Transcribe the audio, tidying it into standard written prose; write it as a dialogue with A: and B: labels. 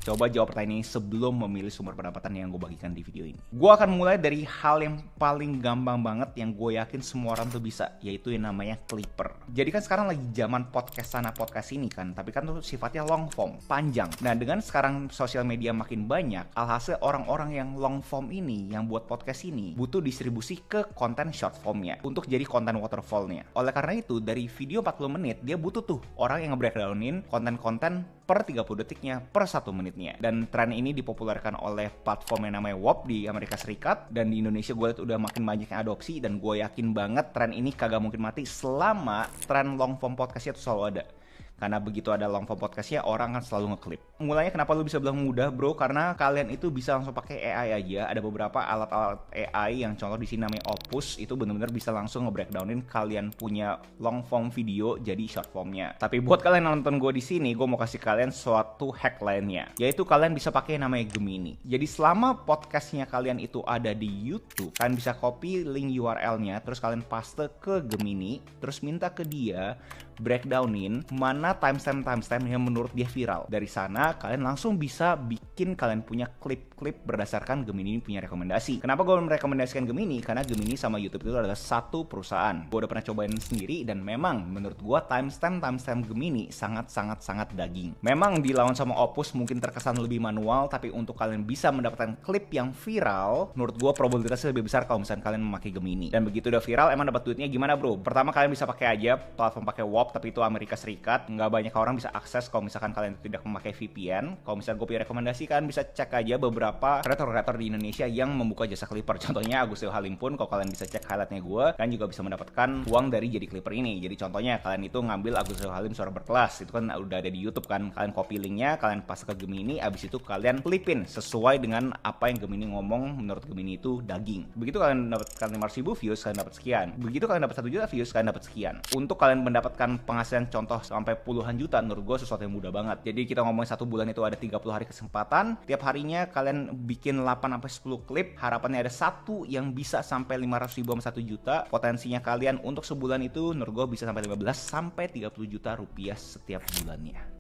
A: Coba jawab pertanyaan ini sebelum memilih sumber pendapatan yang gue bagikan di video ini. Gue akan mulai dari hal yang paling gampang banget yang gue yakin semua orang tuh bisa, yaitu yang namanya Clipper. Jadi kan sekarang lagi zaman podcast sana podcast ini kan, tapi kan tuh sifatnya long form, panjang. Nah dengan sekarang sosial media makin banyak, alhasil orang-orang yang long form ini, yang buat podcast ini, butuh distribusi ke konten short formnya untuk jadi konten waterfallnya. Oleh karena itu dari video 40 menit dia butuh tuh orang yang nge-breakdownin konten-konten per 30 detiknya, per 1 menitnya. Dan tren ini dipopulerkan oleh platform yang namanya WOP di Amerika Serikat, dan di Indonesia gue lihat udah makin banyak yang adopsi, dan gue yakin banget tren ini kagak mungkin mati selama tren long form podcastnya tuh selalu ada. Karena begitu ada long form podcastnya, orang kan selalu ngeklip. Mulanya kenapa lu bisa bilang mudah bro? Karena kalian itu bisa langsung pakai AI aja. Ada beberapa alat-alat AI yang contoh di sini namanya Opus. Itu benar-benar bisa langsung nge-breakdownin kalian punya long form video jadi short formnya. Tapi buat kalian yang nonton gue di sini, gue mau kasih kalian suatu hack lainnya. Yaitu kalian bisa pakai namanya Gemini. Jadi selama podcastnya kalian itu ada di YouTube, kalian bisa copy link URL-nya, terus kalian paste ke Gemini, terus minta ke dia breakdownin mana timestamp yang menurut dia viral. Dari sana kalian langsung bisa bikin kalian punya klip-klip berdasarkan Gemini punya rekomendasi. Kenapa gue merekomendasikan Gemini? Karena Gemini sama YouTube itu adalah satu perusahaan. Gue udah pernah cobain sendiri dan memang menurut gue timestamp Gemini sangat daging. Memang dilawan sama Opus mungkin terkesan lebih manual, tapi untuk kalian bisa mendapatkan klip yang viral, menurut gue probabilitasnya lebih besar kalau misalnya kalian memakai Gemini. Dan begitu udah viral, emang dapat duitnya gimana bro? Pertama kalian bisa pakai aja platform pakai WOP, tapi itu Amerika Serikat, nggak banyak orang bisa akses kalau misalkan kalian tidak memakai VPN. Kalau misalnya gue punya rekomendasi, kalian bisa cek aja beberapa kreator-kreator di Indonesia yang membuka jasa Clipper. Contohnya Agustil Halim pun, kalau kalian bisa cek highlightnya gue, kalian juga bisa mendapatkan uang dari jadi Clipper ini. Jadi contohnya kalian itu ngambil Agustil Halim suara berkelas, itu kan udah ada di YouTube kan, kalian copy linknya, kalian pas ke Gemini, abis itu kalian clipin sesuai dengan apa yang Gemini ngomong. Menurut Gemini itu daging. Begitu kalian dapatkan 500.000 views, kalian dapat sekian. Begitu kalian dapat 1 juta views, kalian dapat sekian. Untuk kalian mendapatkan penghasilan contoh sampai puluhan juta, menurut gue sesuatu yang mudah banget. Jadi kita ngomongin 1 bulan itu ada 30 hari kesempatan. Tiap harinya kalian bikin 8-10 klip. Harapannya ada satu yang bisa sampai 500.000 sama 1 juta. Potensinya kalian untuk sebulan itu menurut gue bisa sampai 15-30 juta rupiah setiap bulannya.